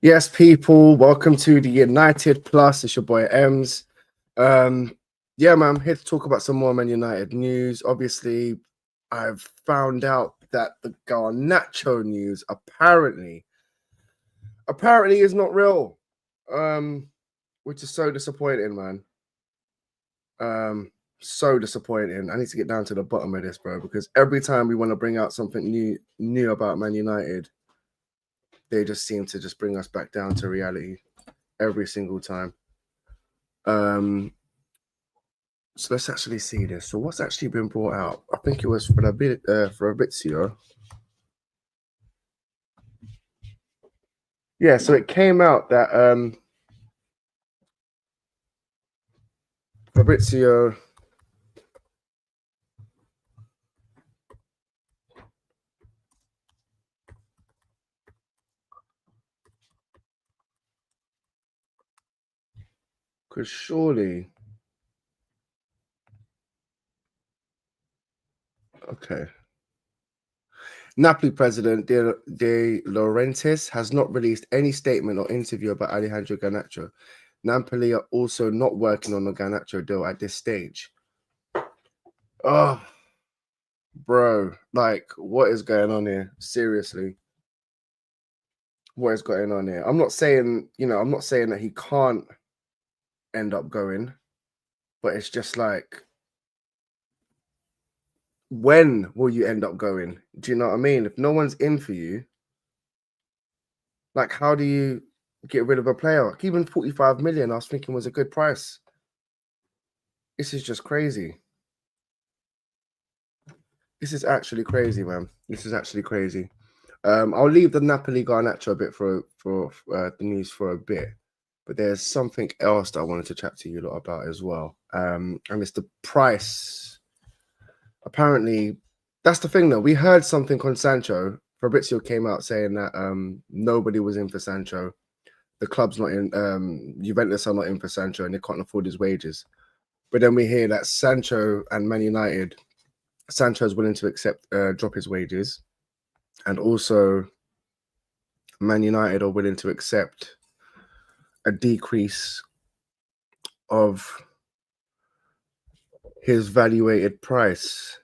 Yes, people, welcome to the United Plus. It's your boy Ems. Yeah, man, I'm here to talk about some more Man United news. Obviously, I've found out that the Garnacho news apparently is not real. Which is so disappointing, man. So disappointing. I need to get down to the bottom of this, bro, because every time we want to bring out something new about Man United, they just seem to just bring us back down to reality every single time. So let's actually see this. So what's actually been brought out? I think it was Fabrizio. Yeah, so it came out that Fabrizio could surely. Okay. Napoli president De Laurentiis has not released any statement or interview about Alejandro Garnacho. Napoli are also not working on the Garnacho deal at this stage. Oh, bro, like, what is going on here? Seriously, what is going on here? I'm not saying that he can't end up going, but it's just like, when will you end up going? Do you know what I mean? If no one's in for you, like, how do you get rid of a player? Like, even 45 million, I was thinking was a good price. This is just crazy. This is actually crazy, man. This is actually crazy. I'll leave the Napoli Garnacho a bit for the news for a bit, but there's something else that I wanted to chat to you lot about as well. And it's the price. Apparently, that's the thing though. We heard something on Sancho. Fabrizio came out saying that nobody was in for Sancho. The club's not in. Juventus are not in for Sancho, and they can't afford his wages. But then we hear that Sancho and Man United, Sancho's willing to accept drop his wages, and also Man United are willing to accept a decrease of his valuated price.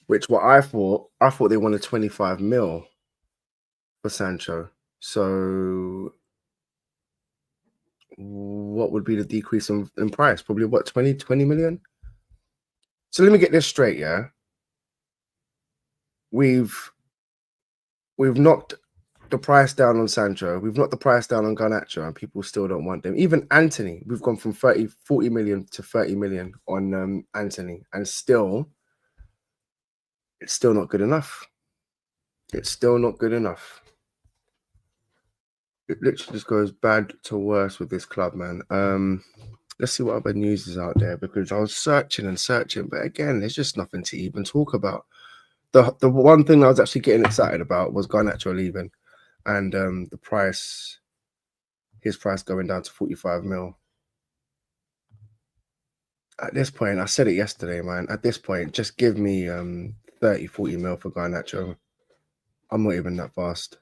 Which I thought they wanted 25 mil for Sancho. So what would be the decrease in price? Probably what, 20 million? So let me get this straight, yeah. We've knocked the price down on Sancho. We've knocked the price down on Garnacho, and people still don't want them. Even Anthony, we've gone from 40 million to 30 million on Anthony, and it's still not good enough. It's still not good enough. It literally just goes bad to worse with this club, man. Let's see what other news is out there, because I was searching, but again, there's just nothing to even talk about. The one thing I was actually getting excited about was Garnacho leaving, and the price, his price going down to 45 mil. At this point, I said it yesterday, man. At this point, just give me 30, 40 mil for Garnacho. I'm not even that fast.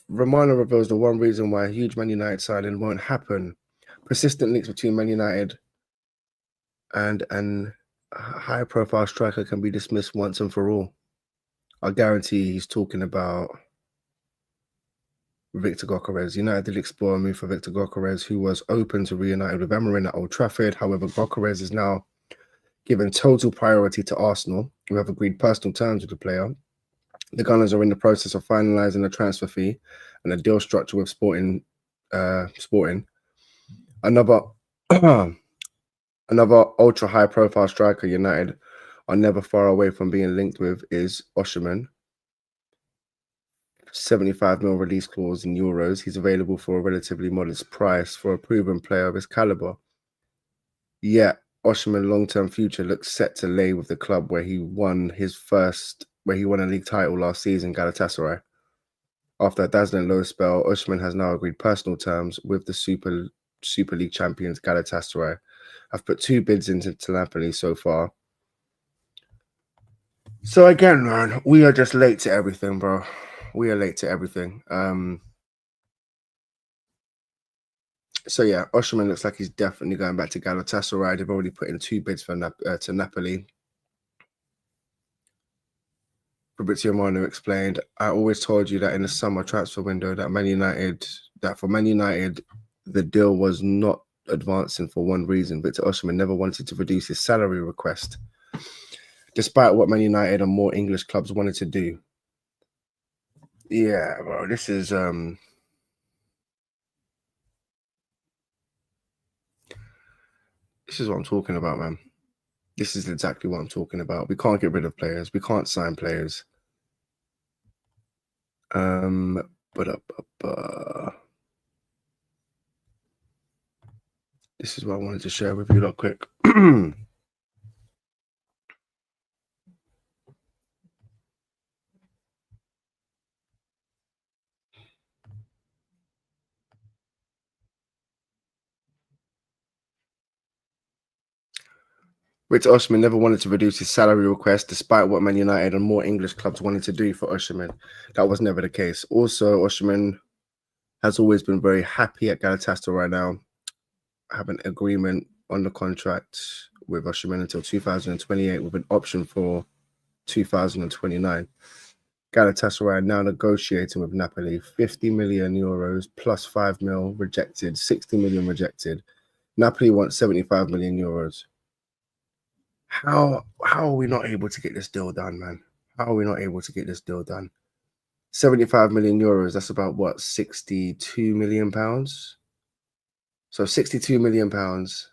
Romano reveals the one reason why a huge Man United signing won't happen. Persistent links between Man United and a high-profile striker can be dismissed once and for all. I guarantee he's talking about Victor Gyökeres. United did explore a move for Victor Gyökeres, who was open to reunited with Emery at Old Trafford. However, Gyökeres is now given total priority to Arsenal, who have agreed personal terms with the player. The Gunners are in the process of finalising the transfer fee and a deal structure with Sporting. Another ultra high profile striker United are never far away from being linked with is Osimhen. 75 mil release clause in euros. He's available for a relatively modest price for a proven player of his caliber. Yet Osimhen's long-term future looks set to lay with the club where he won a league title last season, Galatasaray. After a dazzling low spell, Osimhen has now agreed personal terms with the Super League champions Galatasaray. I've put 2 bids into Napoli so far. So again, man, we are just late to everything, bro. We are late to everything. So yeah, Osimhen looks like he's definitely going back to Galatasaray. They've already put in 2 bids for to Napoli. Fabrizio Romano explained, "I always told you that in the summer transfer window that for Man United, the deal was not advancing for one reason. Victor Osimhen never wanted to reduce his salary request, despite what Man United and more English clubs wanted to do." Yeah, bro, this is what I'm talking about, man. This is exactly what I'm talking about. We can't get rid of players. We can't sign players. This is what I wanted to share with you real quick. Victor Osimhen never wanted to reduce his salary request, despite what Man United and more English clubs wanted to do for Osimhen. That was never the case. Also, Osimhen has always been very happy at Galatasaray right now. Have an agreement on the contract with Osimhen until 2028 with an option for 2029. Galatasaray are now negotiating with Napoli 50 million euros plus 5 mil rejected, 60 million rejected. Napoli wants 75 million euros. How are we not able to get this deal done, man? How are we not able to get this deal done? 75 million euros, that's about what, 62 million pounds? So 62 million pounds,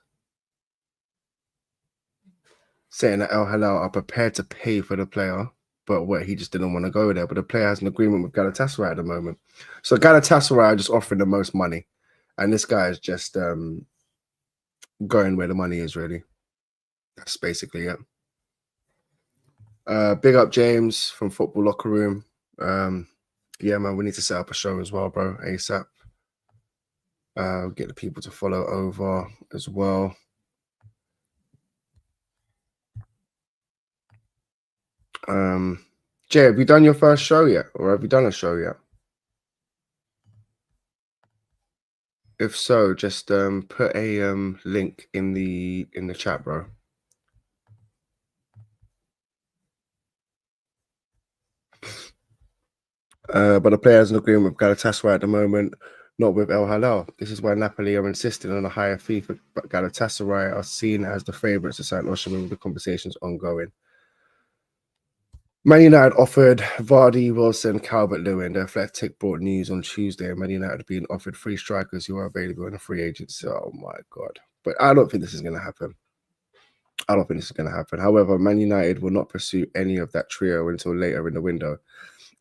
saying that El Hilal are prepared to pay for the player, but what, he just didn't want to go there. But the player has an agreement with Galatasaray at the moment. So Galatasaray are just offering the most money. And this guy is just going where the money is, really. That's basically it. Big up James from Football Locker Room. Yeah, man, we need to set up a show as well, bro, ASAP. Get the people to follow over as well. Jay, have you done your first show yet? Or have you done a show yet? If so, just put a link in the chat, bro. But the player has an agreement with Galatasaray at the moment, not with El Hilal. This is why Napoli are insisting on a higher fee, but Galatasaray are seen as the favourites to sign Osimhen with the conversations ongoing. Man United offered Vardy, Wilson, Calvert-Lewin. The Athletic brought news on Tuesday. Man United being offered 3 strikers who are available in a free agency. Oh my God. But I don't think this is going to happen. I don't think this is going to happen. However, Man United will not pursue any of that trio until later in the window,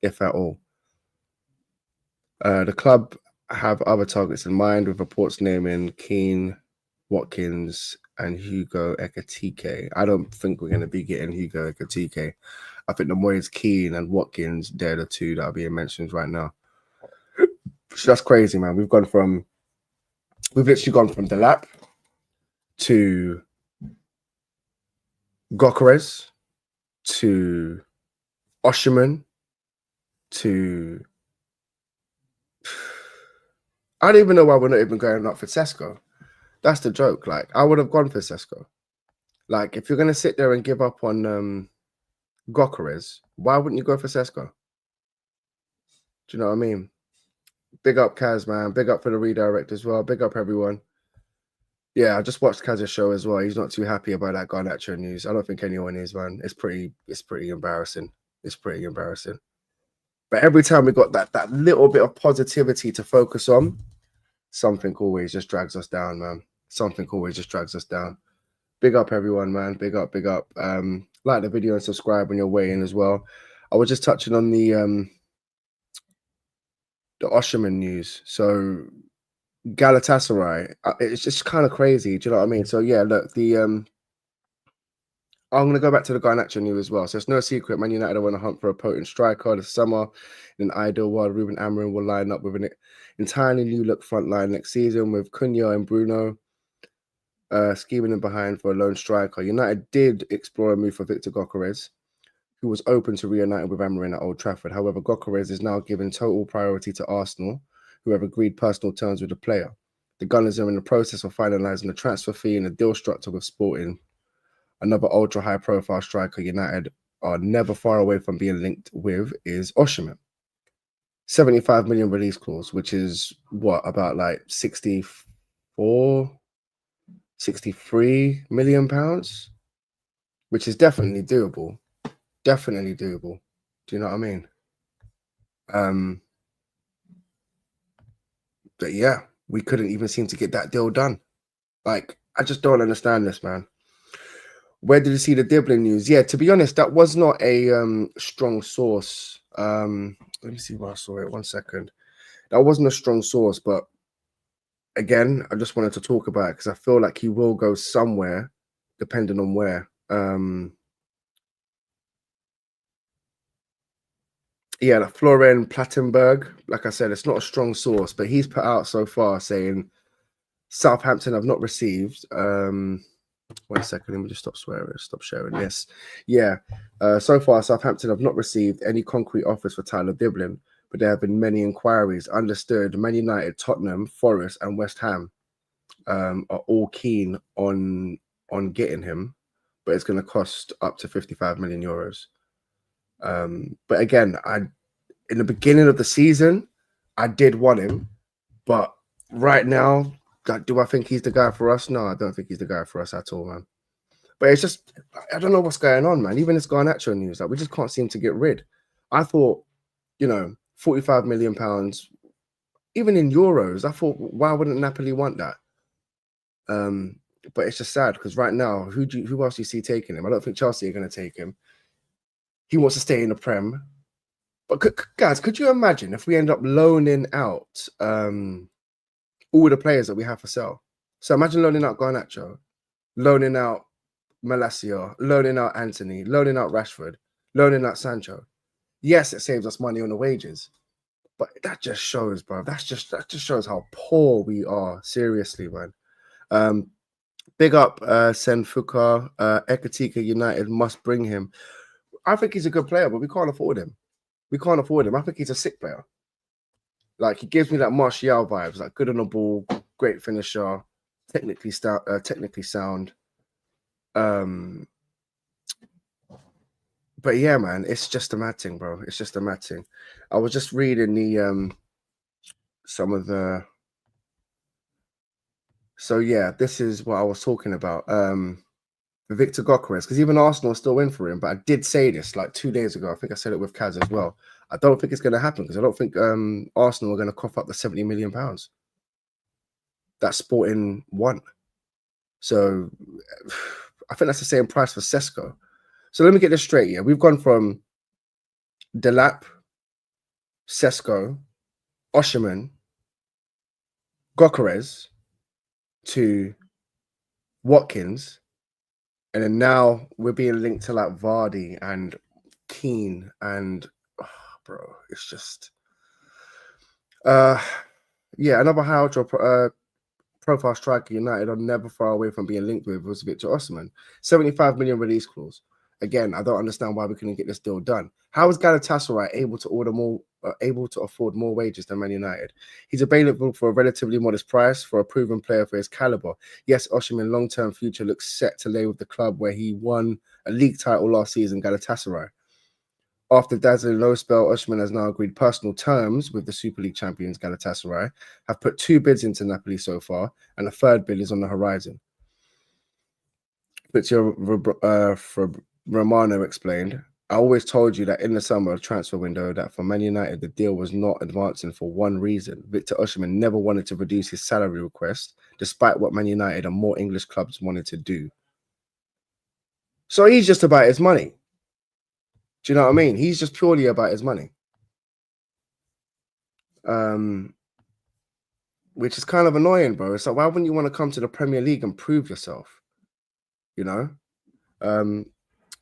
if at all. The club have other targets in mind, with reports naming Keane, Watkins, and Hugo Ekitike. I don't think we're going to be getting Hugo Ekitike. I think the more is Keane and Watkins, they're the 2 that are being mentioned right now. So that's crazy, man. We've literally gone from Delap to Gyökeres to Osimhen to I don't even know why we're not even going up for Sesko. That's the joke. Like, I would have gone for Sesko. Like, if you're gonna sit there and give up on Gyökeres, why wouldn't you go for Sesko? Do you know what I mean? Big up Kaz, man. Big up for the redirect as well. Big up everyone. Yeah, I just watched Kaz's show as well. He's not too happy about that Garnacho news. I don't think anyone is, man. It's pretty embarrassing. It's pretty embarrassing. But every time we got that little bit of positivity to focus on, something always just drags us down, man. Something always just drags us down. Big up everyone, man. Big up, big up. Like the video and subscribe on your way in as well. I was just touching on the Osimhen news. So Galatasaray, it's just kind of crazy. Do you know what I mean? So yeah, look, I'm going to go back to the Garnacho news as well. So it's no secret, Man United are on a hunt for a potent striker this summer. In an ideal world, Ruben Amorim will line up with an entirely new look front line next season with Cunha and Bruno scheming in behind for a lone striker. United did explore a move for Victor Gyökeres, who was open to reuniting with Amorim at Old Trafford. However, Gyökeres is now giving total priority to Arsenal, who have agreed personal terms with the player. The Gunners are in the process of finalising the transfer fee and a deal structure with Sporting. Another ultra-high-profile striker United are never far away from being linked with is Osimhen. 75 million release clause, which is what, about like 64, 63 million pounds, which is definitely doable. Definitely doable. Do you know what I mean? But yeah, we couldn't even seem to get that deal done. Like, I just don't understand this, man. Where did you see the DIBLING news? Yeah, to be honest, that was not a strong source. Let me see where I saw it. 1 second. That wasn't a strong source, but again, I just wanted to talk about it because I feel like he will go somewhere, depending on where. Yeah, like Florian Plattenberg, like I said, it's not a strong source, but he's put out so far saying Southampton have not received. 1 second, let me just stop sharing this. Yeah, so far Southampton have not received any concrete offers for Tyler Dibling, but there have been many inquiries. Understood, Man United, Tottenham, Forest, and West Ham are all keen on getting him, but it's going to cost up to 55 million euros. But again, in the beginning of the season, I did want him, but right now, do I think he's the guy for us? No, I don't think he's the guy for us at all, man. But it's just, I don't know what's going on, man. Even this Garnacho news, like, we just can't seem to get rid. I thought, 45 million pounds, even in euros, I thought, why wouldn't Napoli want that? But it's just sad because right now, who else do you see taking him? I don't think Chelsea are going to take him. He wants to stay in the Prem. But guys, could you imagine if we end up loaning out all the players that we have for sale? So imagine loaning out Garnacho, loaning out Malacia, loaning out Anthony, loaning out Rashford, loaning out Sancho. Yes, it saves us money on the wages, but that just shows, bro. That just shows how poor we are. Seriously, man. Big up Senfuka, Ekatika United must bring him. I think he's a good player, but we can't afford him. We can't afford him. I think he's a sick player. Like, he gives me that Martial vibes, like good on the ball, great finisher, technically sound. But yeah, man, it's just a mad thing, bro. It's just a mad thing. I was just reading the some of the. So yeah, this is what I was talking about. Victor Gyökeres, because even Arsenal are still in for him. But I did say this like 2 days ago. I think I said it with Kaz as well. I don't think it's going to happen because I don't think Arsenal are going to cough up the 70 million pounds that Sporting want. So I think that's the same price for Sesko. So let me get this straight. Yeah, we've gone from Delap, Sesko, Osimhen, Gyökeres to Watkins, and then now we're being linked to like Vardy and Keane, and bro, it's just yeah, another high profile striker United are never far away from being linked with was Victor Osimhen. 75 million release clause. Again, I don't understand why we couldn't get this deal done. How is Galatasaray able to afford more wages than Man United? He's available for a relatively modest price for a proven player for his caliber. Yes, Osimhen's long-term future looks set to lay with the club where he won a league title last season, Galatasaray. After dazzling low spell, Osimhen has now agreed personal terms with the Super League champions Galatasaray, have put 2 bids into Napoli so far, and a 3rd bid is on the horizon. Fabrizio Romano explained, I always told you that in the summer transfer window that for Man United, the deal was not advancing for one reason. Victor Osimhen never wanted to reduce his salary request, despite what Man United and more English clubs wanted to do. So he's just about his money. Do you know what I mean? He's just purely about his money. Which is kind of annoying, bro. It's like, why wouldn't you want to come to the Premier League and prove yourself? You know?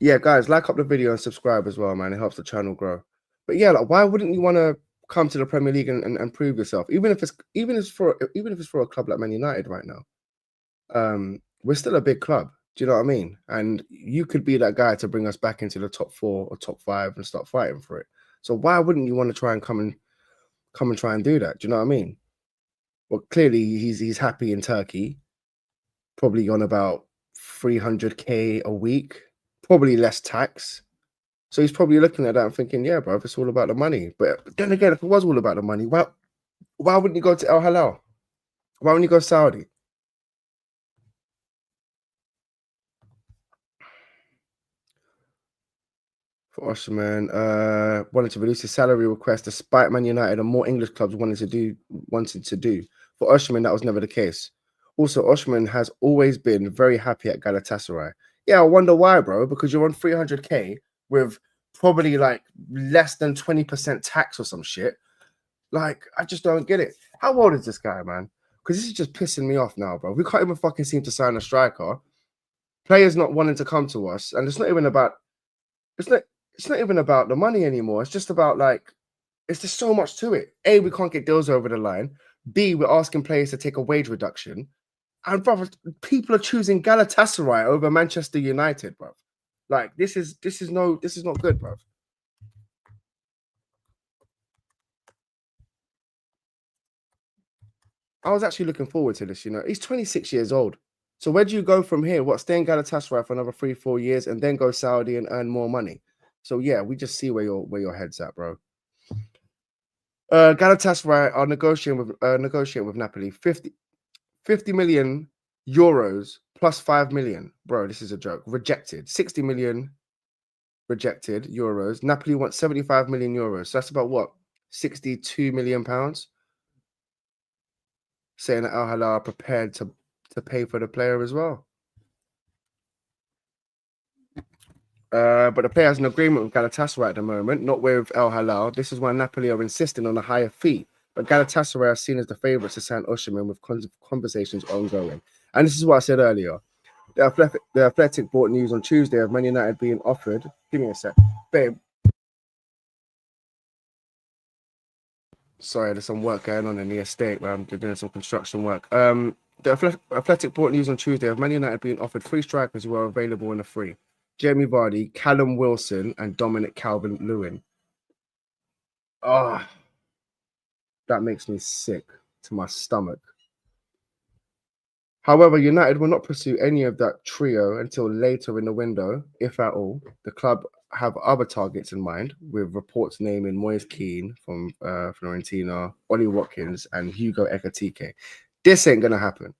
Yeah, guys, like up the video and subscribe as well, man. It helps the channel grow. But yeah, like, why wouldn't you want to come to the Premier League and prove yourself? Even if it's for a club like Man United right now. We're still a big club. Do you know what I mean? And you could be that guy to bring us back into the top 4 or top 5 and start fighting for it. So why wouldn't you want to try and come and try and do that? Do you know what I mean? Well, clearly he's happy in Turkey, probably on about 300k a week, probably less tax. So he's probably looking at that and thinking, yeah, bro, it's all about the money. But then again, if it was all about the money, why wouldn't you go to Al Halal? Why wouldn't you go Saudi? For Osimhen, wanted to reduce his salary request despite Man United and more English clubs wanted to do. For Osimhen, that was never the case. Also, Osimhen has always been very happy at Galatasaray. Yeah, I wonder why, bro. Because you're on 300k with probably like less than 20% tax or some shit. Like, I just don't get it. How old is this guy, man? Because this is just pissing me off now, bro. We can't even fucking seem to sign a striker. Players not wanting to come to us, and it's not even about the money anymore. It's just about like it's just so much to it. A, we can't get deals over the line. B, we're asking players to take a wage reduction. And brother, people are choosing Galatasaray over Manchester United, bro. Like this is not good, bro. I was actually looking forward to this. He's 26 years old. So where do you go from here? What, stay in Galatasaray for another 3-4 years and then go Saudi and earn more money? So yeah, we just see where your head's at, bro. Galatasaray are negotiating with Napoli 50 million euros plus 5 million. Bro, this is a joke. Rejected. 60 million rejected euros. Napoli wants 75 million euros. So that's about what? 62 million pounds. Saying that Al Hilal are prepared to pay for the player as well. But the player has an agreement with Galatasaray at the moment, not with Al Hilal. This is why Napoli are insisting on a higher fee. But Galatasaray are seen as the favourites to sign Osimhen with conversations ongoing. And this is what I said earlier. The Athletic brought news on Tuesday of Man United being offered. Give me a sec. Babe. Sorry, there's some work going on in the estate where I'm doing some construction work. The Athletic brought news on Tuesday of Man United being offered 3 strikers who are available in the free. Jamie Vardy, Callum Wilson, and Dominic Calvert-Lewin. That makes me sick to my stomach. However, United will not pursue any of that trio until later in the window, if at all. The club have other targets in mind, with reports naming Moise Kean from Fiorentina, Ollie Watkins, and Hugo Ekitike. This ain't going to happen.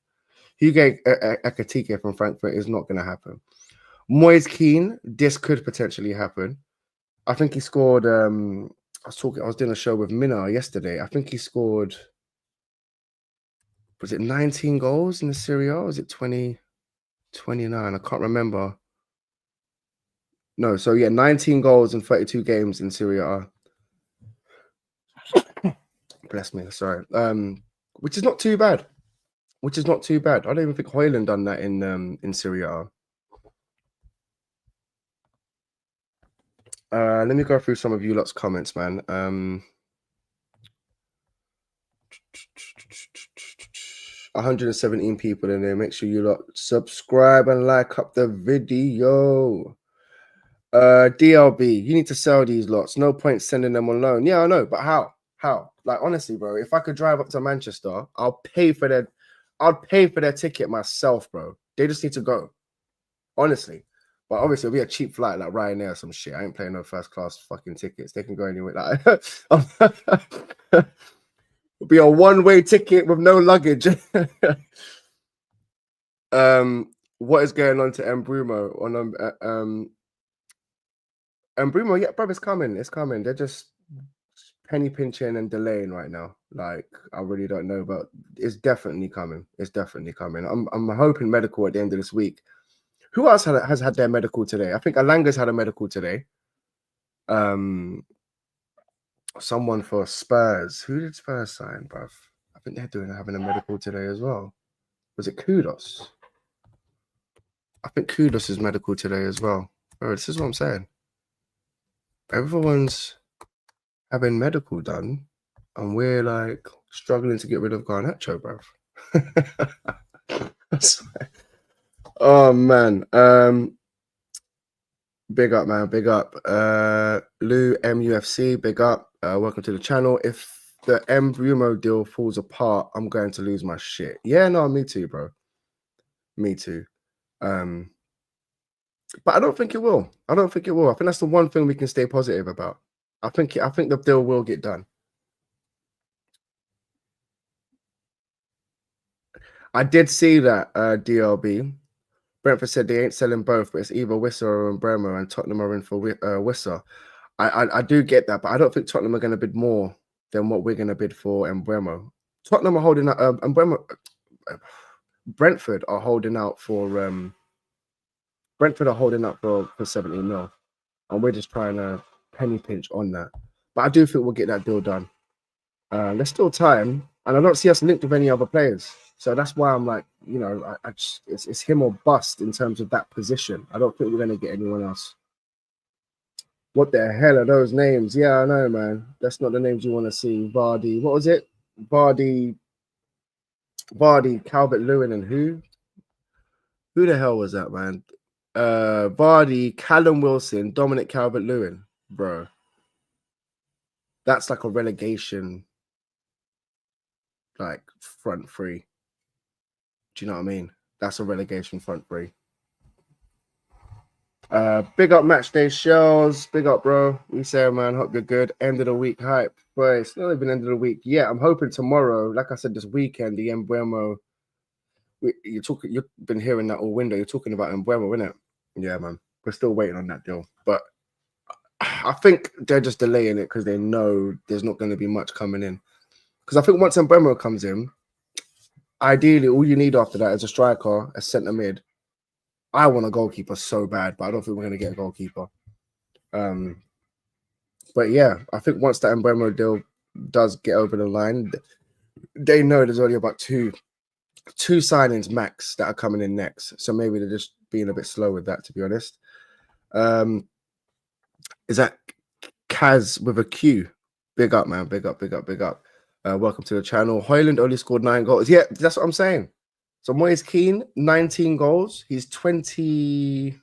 Hugo Ekitike from Frankfurt is not going to happen. Moise Kean, this could potentially happen. I think he scored. I was doing a show with Mina yesterday. I think he scored. Was it 19 goals in the Serie A? Or was it 20, 29? I can't remember. No, so yeah, 19 goals in 32 games in Serie A. Bless me, sorry. Which is not too bad. I don't even think Højlund done that in Serie A. Let me go through some of you lot's comments, man. 117 people in there. Make sure you lot subscribe and like up the video. DLB, you need to sell these lots. No point sending them on loan. Yeah, I know, but how? Like honestly, bro, if I could drive up to Manchester, I'll pay for their ticket myself, bro. They just need to go. Honestly. But obviously it'll be a cheap flight like Ryanair or some shit. I ain't paying no first class fucking tickets. They can go anywhere. Like it'll be a one-way ticket with no luggage. What is going on to Mbrumo on Brumo, yeah, bro, it's coming. They're just penny pinching and delaying right now. Like, I really don't know, but it's definitely coming. I'm hoping medical at the end of this week. Who else has had their medical today? I think Alanga's had a medical today. Someone for Spurs. Who did Spurs sign, bruv? I think they're having a medical today as well. Was it Kudos? I think Kudos is medical today as well. Bro, this is what I'm saying. Everyone's having medical done, and we're like struggling to get rid of Garnacho, bruv. Oh man. Big up, man. Big up. Lou MUFC, big up. Welcome to the channel. If the Mbrumo deal falls apart, I'm going to lose my shit. Yeah, no, me too, bro. Me too. But I don't think it will. I don't think it will. I think that's the one thing we can stay positive about. I think the deal will get done. I did see that DLB. Brentford said they ain't selling both, but it's either Wissa or Bremo, and Tottenham are in for Wissa. I do get that, but I don't think Tottenham are going to bid more than what we're going to bid for Mbeumo. Tottenham are holding out. Brentford are holding out for Brentford are holding out for 70 mil, and we're just trying to penny pinch on that. But I do think we'll get that deal done. There's still time, and I don't see us linked with any other players. So that's why I'm like, you know, I just, it's him or bust in terms of that position. I don't think we're going to get anyone else. What the hell are those names? Yeah, I know, man. That's not the names you want to see. Vardy. What was it? Vardy, Calvert-Lewin, and who? Who the hell was that, man? Vardy, Callum Wilson, Dominic Calvert-Lewin. Bro. That's like a relegation, like, front three. Do you know what I mean? That's a relegation front three. Big up match day shells. Big up, bro. We say, man, hope you're good. End of the week hype. But it's not even end of the week. Yeah, I'm hoping tomorrow, like I said, this weekend, the Mbeumo. You've been hearing that all window. You're talking about Mbeumo, isn't it? Yeah, man. We're still waiting on that deal. But I think they're just delaying it because they know there's not going to be much coming in. Because I think once Mbeumo comes in, ideally, all you need after that is a striker, a centre mid. I want a goalkeeper so bad, but I don't think we're going to get a goalkeeper. But yeah, I think once that Mbeumo deal does get over the line, they know there's only about two signings max that are coming in next. So maybe they're just being a bit slow with that, to be honest. Is that Kaz with a Q? Big up, man. Big up, big up, big up. Welcome to the channel. Hoyland only scored 9 goals. Yeah, that's what I'm saying. So Moise Kean, 19 goals. He's 20.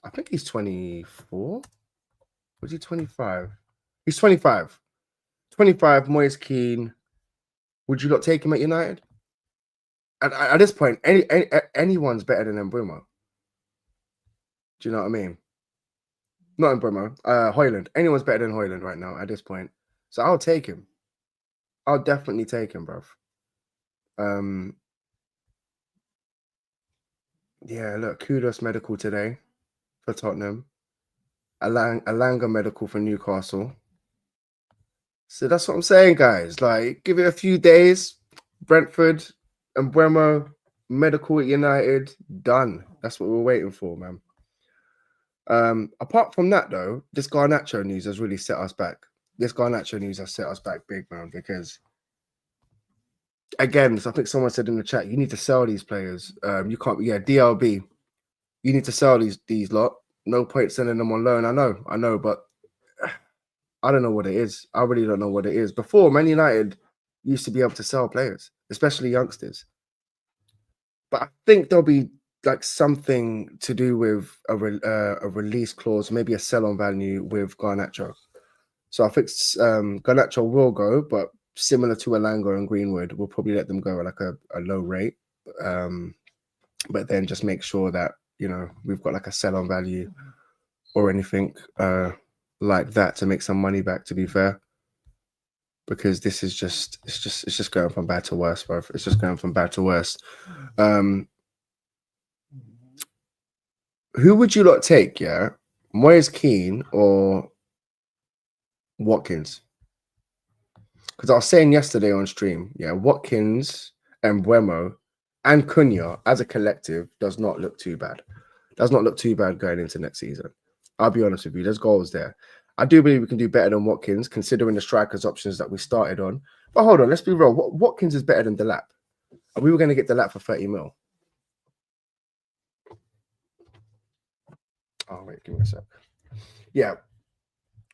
I think he's 24. Was he 25? He's 25. 25, Moise Kean. Would you not take him at United? At this point, anyone's better than Mbeumo. Do you know what I mean? Not Mbeumo. Hoyland. Anyone's better than Hoyland right now at this point. So I'll take him. I'll definitely take him, bro. Yeah, look, kudos medical today for Tottenham. Alanga medical for Newcastle. So that's what I'm saying, guys. Like, give it a few days. Brentford and Mbeumo medical at United, done. That's what we're waiting for, man. Apart from that, though, this Garnacho news has really set us back. This Garnacho news has set us back big, man, because again, I think someone said in the chat, you need to sell these players. You can't, DLB. You need to sell these lot. No point sending them on loan. I know, but I don't know what it is. I really don't know what it is. Before, Man United used to be able to sell players, especially youngsters. But I think there'll be like something to do with a release clause, maybe a sell-on value with Garnacho. So I think Garnacho will go, but similar to Alanga and Greenwood, we'll probably let them go at like a low rate. But then just make sure that, you know, we've got like a sell-on value or anything like that to make some money back, to be fair. Because this is just it's just going from bad to worse, bro. It's just going from bad to worse. Who would you lot take, yeah? Moise Kean or Watkins? Because I was saying yesterday on stream, yeah, Watkins and Mbeumo and Cunha as a collective does not look too bad. Does not look too bad going into next season. I'll be honest with you, there's goals there. I do believe we can do better than Watkins, considering the strikers options that we started on. But hold on, let's be real. Watkins is better than Delap. And we were going to get Delap for 30 mil. Oh, wait, give me a sec. Yeah,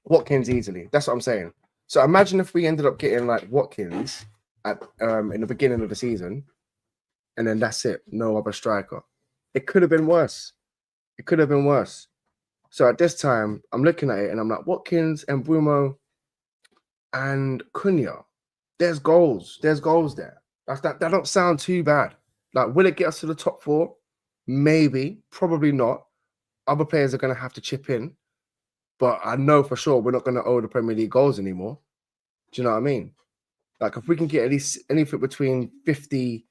Watkins easily. That's what I'm saying. So imagine if we ended up getting like Watkins at in the beginning of the season. and then that's it. No other striker. It could have been worse. It could have been worse. So at this time, I'm looking at it and I'm like, Watkins and Bruno and Cunha. There's goals. There's goals there. That don't sound too bad. Like, will it get us to the top 4? Maybe. Probably not. Other players are going to have to chip in. But I know for sure we're not going to owe the Premier League goals anymore. Do you know what I mean? Like, if we can get at least anything between 50,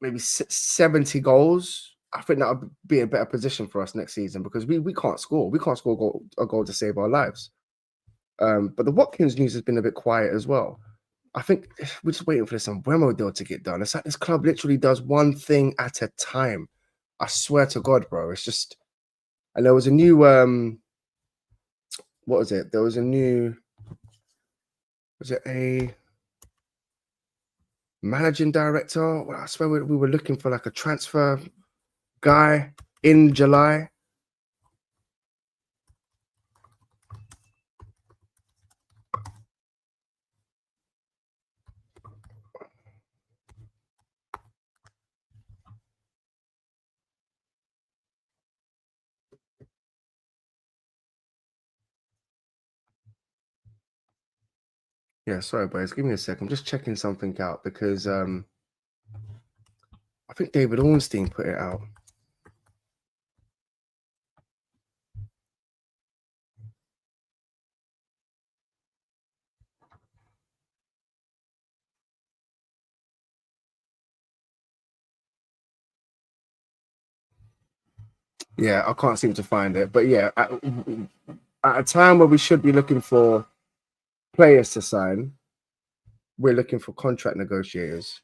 maybe 70 goals, I think that would be a better position for us next season, because we can't score. We can't score a goal to save our lives. But the Watkins news has been a bit quiet as well. I think we're just waiting for this Mbeumo deal to get done. It's like this club literally does one thing at a time. I swear to God, bro. It's just... And there was a new... what was it? There was a new... Was it a managing director? Well, I swear we were looking for like a transfer guy in July. Yeah, sorry, boys. Give me a sec. I'm just checking something out because I think David Ornstein put it out. Yeah, I can't seem to find it. But yeah, at a time where we should be looking for players to sign, we're looking for contract negotiators,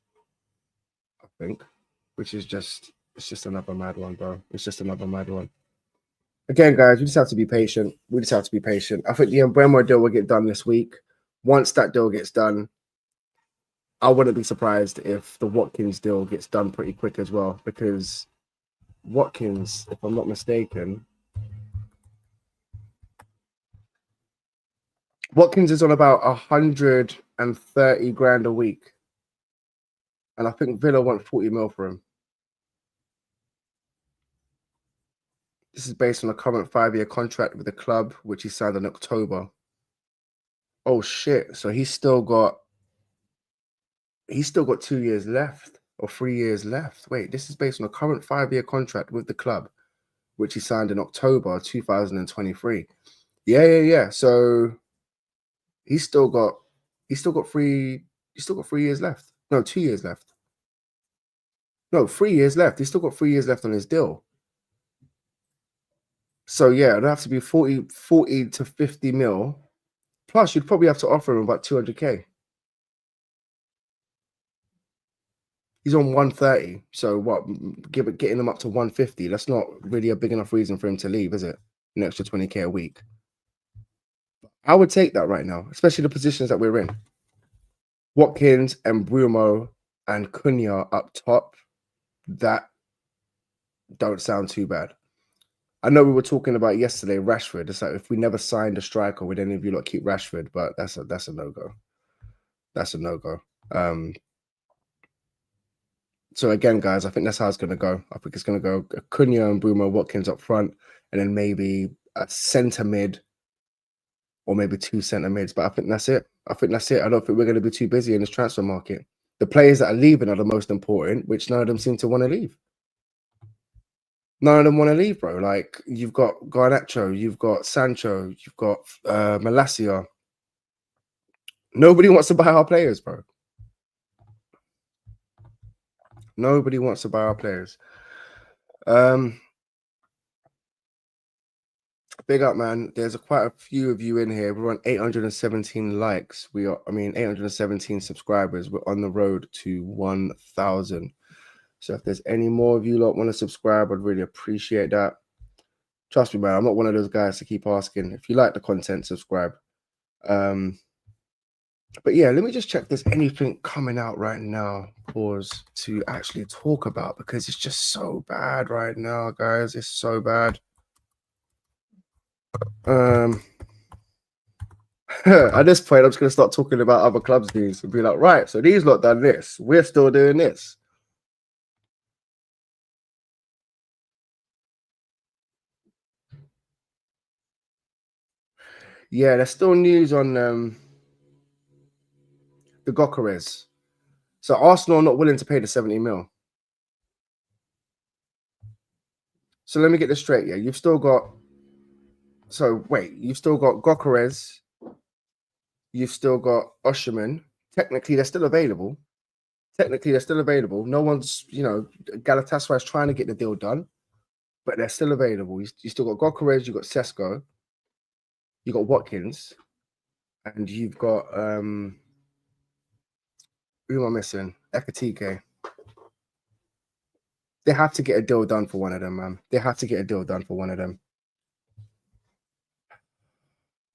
I think, which is just... It's just another mad one, bro. It's just another mad one. Again, guys, we just have to be patient. We just have to be patient. I think the Mbeumo deal will get done this week. Once that deal gets done, I wouldn't be surprised if the Watkins deal gets done pretty quick as well, because Watkins, if I'm not mistaken, Watkins is on about 130 grand a week. And I think Villa want 40 mil for him. This is based on a current 5-year contract with the club, which he signed in October. Oh shit! So he's still got 2 years left or 3 years left. Wait, this is based on a current 5-year contract with the club, which he signed in October 2023. Yeah. So he's still got 3 years left. No, 2 years left. No, 3 years left. He's still got 3 years left on his deal. So yeah, it'd have to be 40 to 50 mil. Plus, you'd probably have to offer him about 200k. He's on 130. So what? Getting him up to 150. That's not really a big enough reason for him to leave, is it? An extra 20k a week. I would take that right now, especially the positions that we're in. Watkins and Bruno and Cunha up top. That don't sound too bad. I know we were talking about yesterday Rashford. It's like, if we never signed a striker, would any of you lot keep Rashford? But that's a no-go. That's a no-go. So again, guys, I think that's how it's going to go. I think it's going to go Cunha and Bruno, Watkins up front, and then maybe a centre mid or maybe 2 centre mids. But I think that's it. I don't think we're going to be too busy in this transfer market. The players that are leaving are the most important, which none of them seem to want to leave. None of them want to leave, bro. Like, you've got Garnacho, you've got Sancho, you've got Malacia. Nobody wants to buy our players, bro. Nobody wants to buy our players. Big up, man. There's quite a few of you in here. We're on 817 likes. 817 subscribers. We're on the road to 1,000. So if there's any more of you lot want to subscribe, I'd really appreciate that. Trust me, man, I'm not one of those guys to keep asking. If you like the content, subscribe. But yeah, let me just check if there's anything coming out right now, pause, to actually talk about, because it's just so bad right now, guys. It's so bad. At this point, I'm just going to start talking about other clubs' news and be like, right, so these lot done this. We're still doing this. Yeah, there's still news on the Gyökeres. So Arsenal are not willing to pay the 70 mil. So let me get this straight. Yeah, you've still got. So wait, you've still got Gyökeres. You've still got Osimhen. Technically, they're still available. No one's, Galatasaray is trying to get the deal done, but they're still available. You still got Gyökeres, you've got Sesko, you got Watkins, and you've got who am I missing? Ekatike. They have to get a deal done for one of them, man. They have to get a deal done for one of them.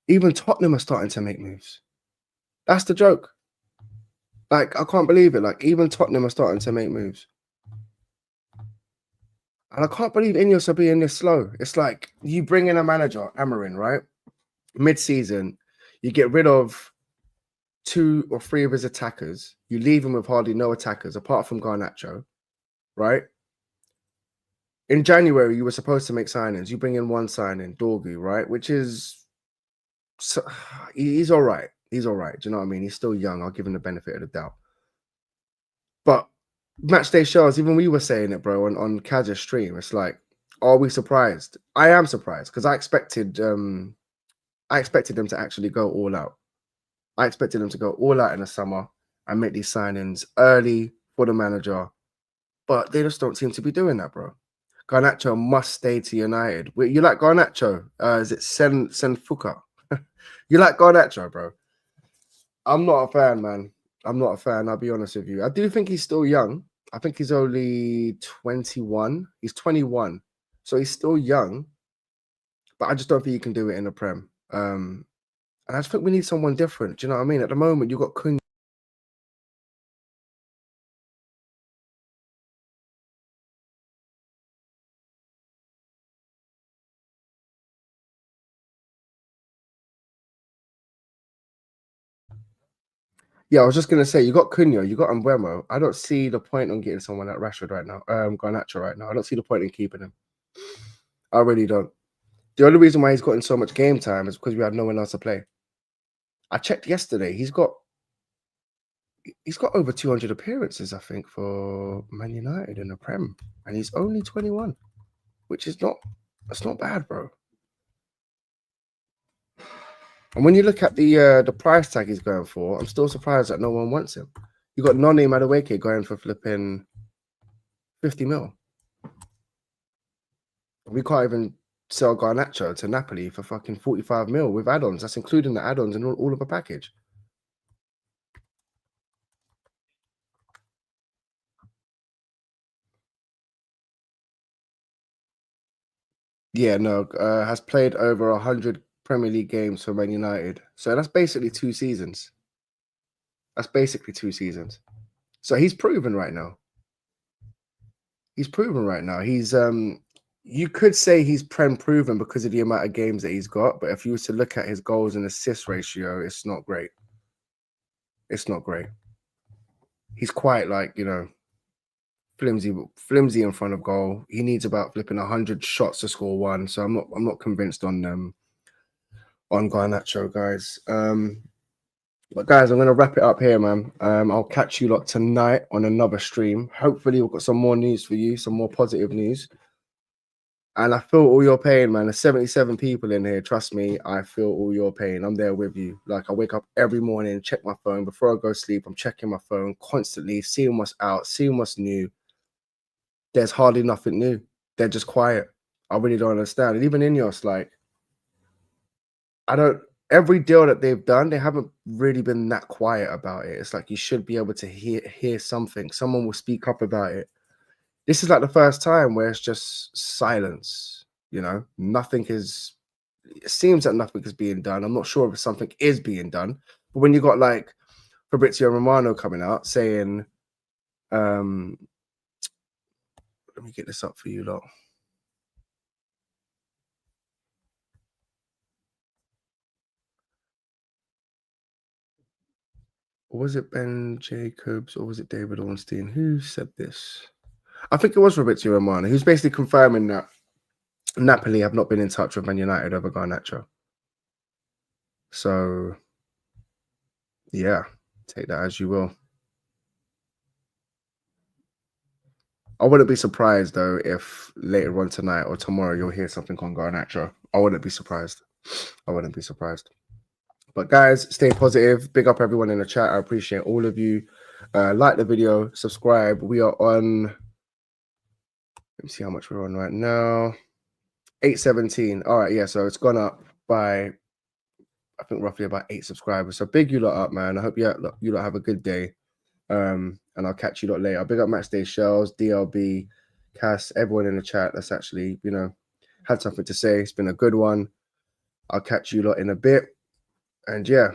Even Tottenham are starting to make moves. That's the joke. Like, I can't believe it. Like, even Tottenham are starting to make moves. And I can't believe Ineos are being this slow. It's like you bring in a manager, Amarin, right? Mid-season, you get rid of 2 or 3 of his attackers. You leave him with hardly no attackers, apart from Garnacho, right? In January, you were supposed to make signings. You bring in one signing, Dorgu, right? Which is... So, he's all right. He's all right. Do you know what I mean? He's still young. I'll give him the benefit of the doubt. But match day shows, even we were saying it, bro, on Kaz's stream. It's like, are we surprised? I am surprised because I expected them to actually go all out. I expected them to go all out in the summer and make these signings early for the manager, but they just don't seem to be doing that, bro. Garnacho must stay to United. Wait, you like Garnacho? Is it Senfuka? You like Garnacho, bro? I'm not a fan, man. I'm not a fan. I'll be honest with you. I do think he's still young. I think he's only 21. He's 21, so he's still young. But I just don't think he can do it in the Prem. And I just think we need someone different. Do you know what I mean? At the moment, you've got Kun. Yeah, I was just gonna say you got Cunha, you got Mbeumo. I don't see the point on getting someone like Rashford right now. Garnacho right now. I don't see the point in keeping him. I really don't. The only reason why he's gotten so much game time is because we had no one else to play. I checked yesterday. He's got over 200 appearances, I think, for Man United in the Prem, and he's only 21, which is that's not bad, bro. And when you look at the price tag he's going for, I'm still surprised that no one wants him. You got Noni Madueke going for flipping 50 mil. We can't even sell Garnacho to Napoli for fucking 45 mil with add-ons. That's including the add-ons and all of a package. Yeah, no, has played over 100 Premier League games for Man United. So that's basically 2 seasons. So he's proven right now. He's you could say he's Prem proven because of the amount of games that he's got, but if you were to look at his goals and assist ratio, it's not great. He's quite like, flimsy in front of goal. He needs about flipping 100 shots to score one. So I'm not convinced on Garnacho, guys. But guys, I'm gonna wrap it up here, man. I'll catch you lot tonight on another stream. Hopefully, we've got some more news for you, some more positive news. And I feel all your pain, man. There's 77 people in here. Trust me, I feel all your pain. I'm there with you. Like, I wake up every morning, check my phone. Before I go to sleep, I'm checking my phone constantly, seeing what's out, seeing what's new. There's hardly nothing new. They're just quiet. I really don't understand. And even Ineos, like, every deal that they've done, they haven't really been that quiet about it. It's like you should be able to hear something. Someone will speak up about it. This is like the first time where it's just silence, nothing is, it seems that nothing is being done. I'm not sure if something is being done, but when you got like Fabrizio Romano coming out saying, let me get this up for you lot. Or was it Ben Jacobs or was it David Ornstein? Who said this? I think it was Fabrizio Romano, who's basically confirming that Napoli have not been in touch with Man United over Garnacho. So yeah, take that as you will. I wouldn't be surprised though if later on tonight or tomorrow you'll hear something on Garnacho. I wouldn't be surprised. I wouldn't be surprised. But guys, stay positive. Big up everyone in the chat. I appreciate all of you. Like the video, subscribe. We are on, let me see how much we're on right now. 817. All right, yeah. So it's gone up by, I think, roughly about 8 subscribers. So big you lot up, man. I hope you lot have a good day. And I'll catch you lot later. Big up Matchday Shells, DLB, Cass, everyone in the chat that's actually, had something to say. It's been a good one. I'll catch you lot in a bit. And yeah,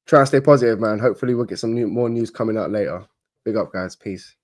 try and stay positive, man. Hopefully we'll get some more news coming out later. Big up, guys. Peace.